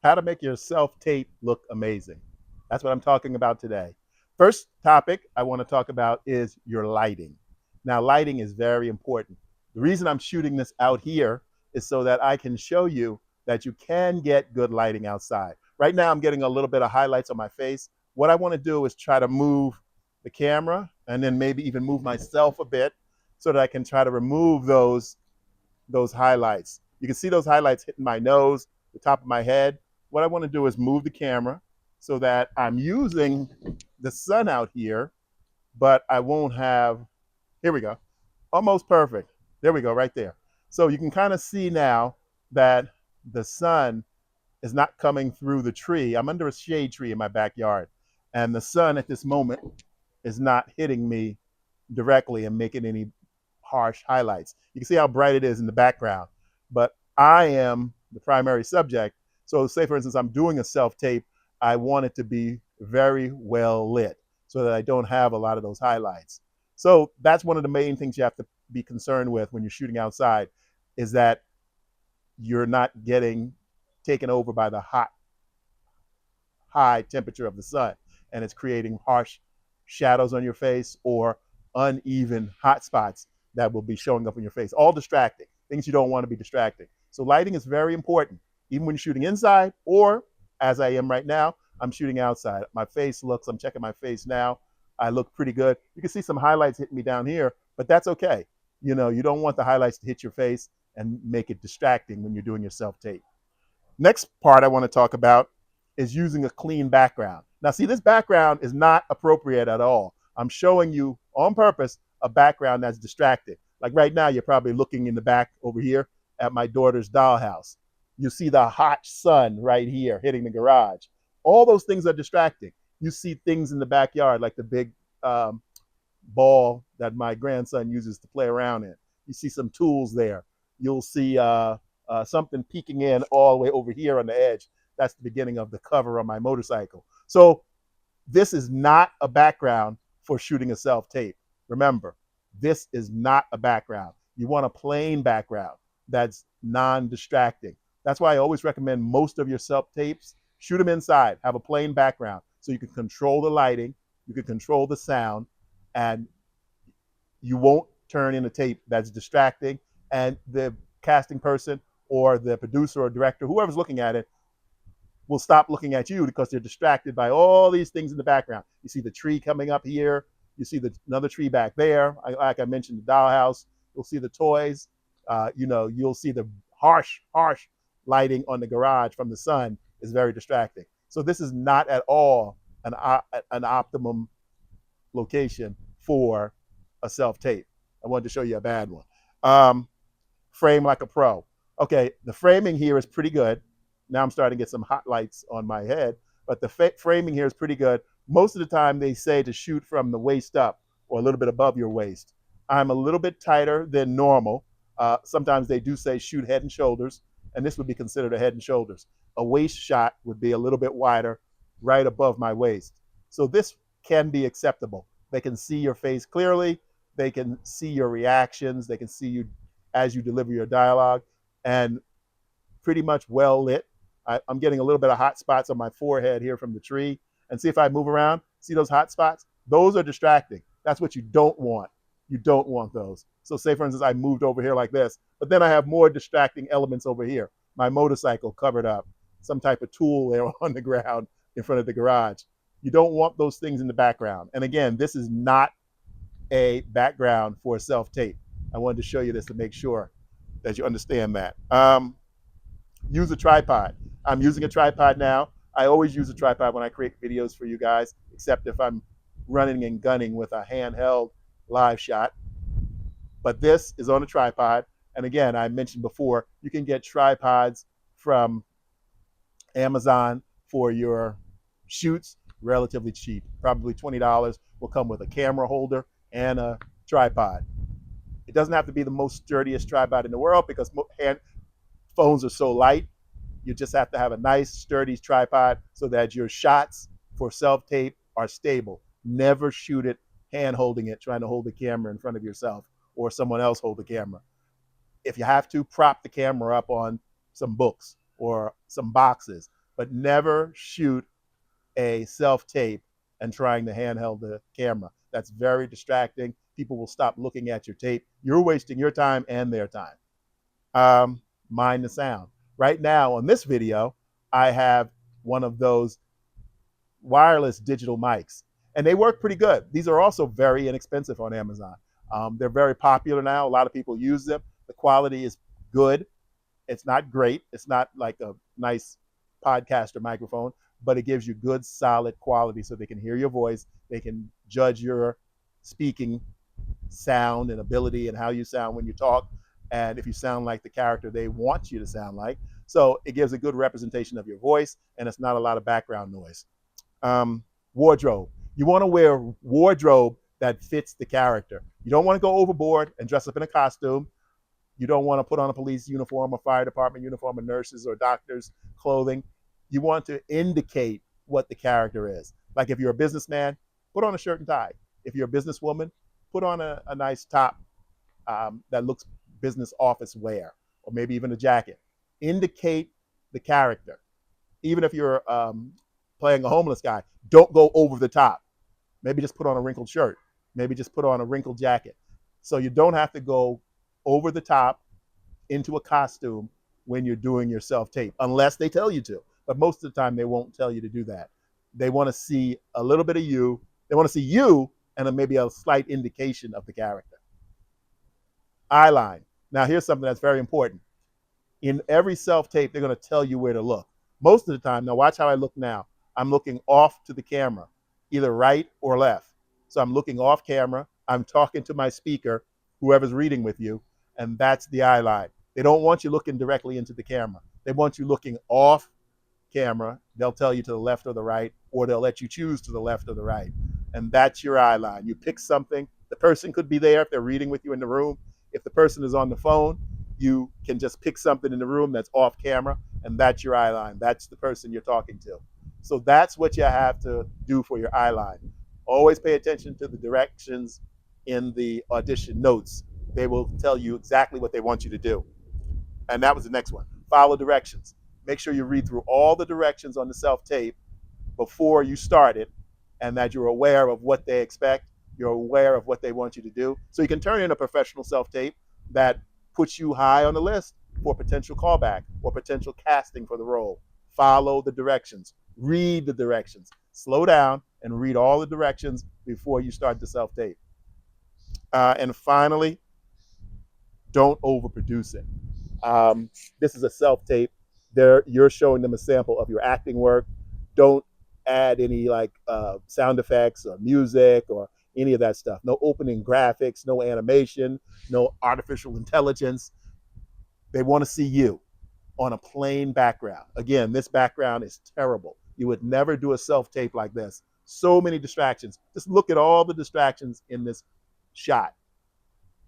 How to make your self-tape look amazing. That's what I'm talking about today. First topic I want to talk about is your lighting. Now, lighting is very important. The reason I'm shooting this out here is so that I can show you that you can get good lighting outside. Right now, I'm getting a little bit of highlights on my face. What I want to do is try to move the camera and then maybe even move myself a bit so that I can try to remove those highlights. You can see those highlights hitting my nose, the top of my head. What I want to do is move the camera so that I'm using the sun out here, but I won't have, here we go, almost perfect. There we go, right there. So you can kind of see now that the sun is not coming through the tree. I'm under a shade tree in my backyard, and the sun at this moment is not hitting me directly and making any harsh highlights. You can see how bright it is in the background, but I am the primary subject. So say for instance, I'm doing a self-tape, I want it to be very well lit so that I don't have a lot of those highlights. So that's one of the main things you have to be concerned with when you're shooting outside, is that you're not getting taken over by the high temperature of the sun, and it's creating harsh shadows on your face or uneven hot spots that will be showing up in your face, all distracting, things you don't want to be distracting. So lighting is very important, even when you're shooting inside, or as I am right now, I'm shooting outside. My face looks, I'm checking my face now, I look pretty good. You can see some highlights hitting me down here, but that's okay. You know, you don't want the highlights to hit your face and make it distracting when you're doing your self-tape. Next part I want to talk about is using a clean background. Now, see, this background is not appropriate at all. I'm showing you on purpose a background that's distracting. Like right now, you're probably looking in the back over here at my daughter's dollhouse. You see the hot sun right here hitting the garage. All those things are distracting. You see things in the backyard, like the big um, ball that my grandson uses to play around in. You see some tools there. You'll see something peeking in all the way over here on the edge. That's the beginning of the cover on my motorcycle. So this is not a background for shooting a self-tape. Remember, this is not a background. You want a plain background that's non-distracting. That's why I always recommend most of your self-tapes, shoot them inside, have a plain background so you can control the lighting, you can control the sound, and you won't turn in a tape that's distracting, and the casting person or the producer or director, whoever's looking at it, will stop looking at you because they're distracted by all these things in the background. You see the tree coming up here, you see another tree back there. Like I mentioned, the dollhouse. You'll see the toys. You'll see the harsh lighting on the garage from the sun is very distracting. So this is not at all an optimum location for a self tape. I wanted to show you a bad one. Um, Frame like a pro. Okay, the framing here is pretty good. Now I'm starting to get some hot lights on my head, but the framing here is pretty good. Most of the time they say to shoot from the waist up or a little bit above your waist. I'm a little bit tighter than normal. Sometimes they do say shoot head and shoulders, and this would be considered a head and shoulders. A waist shot would be a little bit wider, right above my waist. So this can be acceptable. They can see your face clearly. They can see your reactions. They can see you as you deliver your dialogue, and pretty much well lit. I'm getting a little bit of hot spots on my forehead here from the tree. And see if I move around, see those hot spots? Those are distracting. That's what you don't want. You don't want those. So say, for instance, I moved over here like this, but then I have more distracting elements over here. My motorcycle covered up, some type of tool there on the ground in front of the garage. You don't want those things in the background. And again, this is not a background for a self-tape. I wanted to show you this to make sure that you understand that. Use a tripod. I'm using a tripod now. I always use a tripod when I create videos for you guys, except if I'm running and gunning with a handheld live shot. But this is on a tripod. And again, I mentioned before, you can get tripods from Amazon for your shoots relatively cheap. Probably $20 will come with a camera holder and a tripod. It doesn't have to be the most sturdiest tripod in the world because phones are so light. You just have to have a nice sturdy tripod so that your shots for self-tape are stable. Never shoot it hand holding it, trying to hold the camera in front of yourself or someone else hold the camera. If you have to, prop the camera up on some books or some boxes, but never shoot a self-tape and trying to handheld the camera. That's very distracting. People will stop looking at your tape. You're wasting your time and their time. Mind the sound. Right now on this video, I have one of those wireless digital mics, and they work pretty good. These are also very inexpensive on Amazon. They're very popular now. A lot of people use them. The quality is good. It's not great. It's not like a nice podcaster microphone, but it gives you good, solid quality so they can hear your voice. They can judge your speaking sound and ability and how you sound when you talk, and if you sound like the character they want you to sound like. So it gives a good representation of your voice, and it's not a lot of background noise. Wardrobe. You want to wear wardrobe that fits the character. You don't want to go overboard and dress up in a costume. You don't want to put on a police uniform, a fire department uniform, a nurse's or doctor's clothing. You want to indicate what the character is. Like if you're a businessman, put on a shirt and tie. If you're a businesswoman, put on a nice top that looks business office wear, or maybe even a jacket. Indicate the character. Even if you're playing a homeless guy, don't go over the top. Maybe just put on a wrinkled shirt. Maybe just put on a wrinkled jacket. So you don't have to go over the top into a costume when you're doing your self-tape, unless they tell you to. But most of the time, they won't tell you to do that. They want to see a little bit of you. They want to see you and maybe a slight indication of the character. Eyeline. Now, here's something that's very important. In every self-tape, they're going to tell you where to look. Most of the time, now watch how I look now. I'm looking off to the camera, either right or left. So I'm looking off camera. I'm talking to my speaker, whoever's reading with you, and that's the eye line. They don't want you looking directly into the camera. They want you looking off camera. They'll tell you to the left or the right, or they'll let you choose to the left or the right. And that's your eye line. You pick something. The person could be there if they're reading with you in the room. If the person is on the phone, you can just pick something in the room that's off camera, and that's your eye line. That's the person you're talking to. So that's what you have to do for your eye line. Always pay attention to the directions in the audition notes. They will tell you exactly what they want you to do. And that was the next one. Follow directions. Make sure you read through all the directions on the self-tape before you start it, and that you're aware of what they expect. You're aware of what they want you to do. So you can turn in a professional self-tape that puts you high on the list for potential callback or potential casting for the role. Follow the directions. Read the directions. Slow down and read all the directions before you start the self-tape. And finally, don't overproduce it. This is a self-tape. You're showing them a sample of your acting work. Don't add any like sound effects or music or any of that stuff. No opening graphics, no animation, no artificial intelligence. They want to see you on a plain background. Again, this background is terrible. You would never do a self-tape like this. So many distractions. Just look at all the distractions in this shot.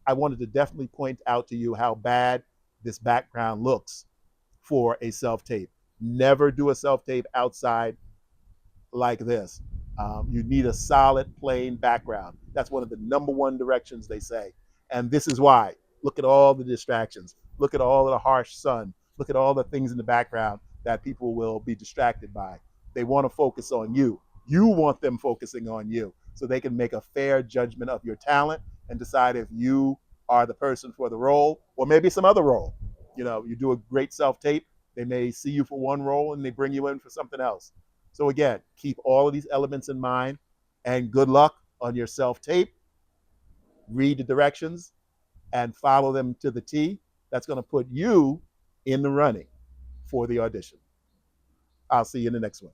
I wanted to definitely point out to you how bad this background looks for a self-tape. Never do a self-tape outside like this. You need a solid, plain background. That's one of the number one directions they say. And this is why. Look at all the distractions. Look at all of the harsh sun. Look at all the things in the background that people will be distracted by. They want to focus on you. You want them focusing on you so they can make a fair judgment of your talent and decide if you are the person for the role or maybe some other role. You know, you do a great self-tape, they may see you for one role and they bring you in for something else. So again, keep all of these elements in mind, and good luck on your self-tape. Read the directions and follow them to the T. That's going to put you in the running for the audition. I'll see you in the next one.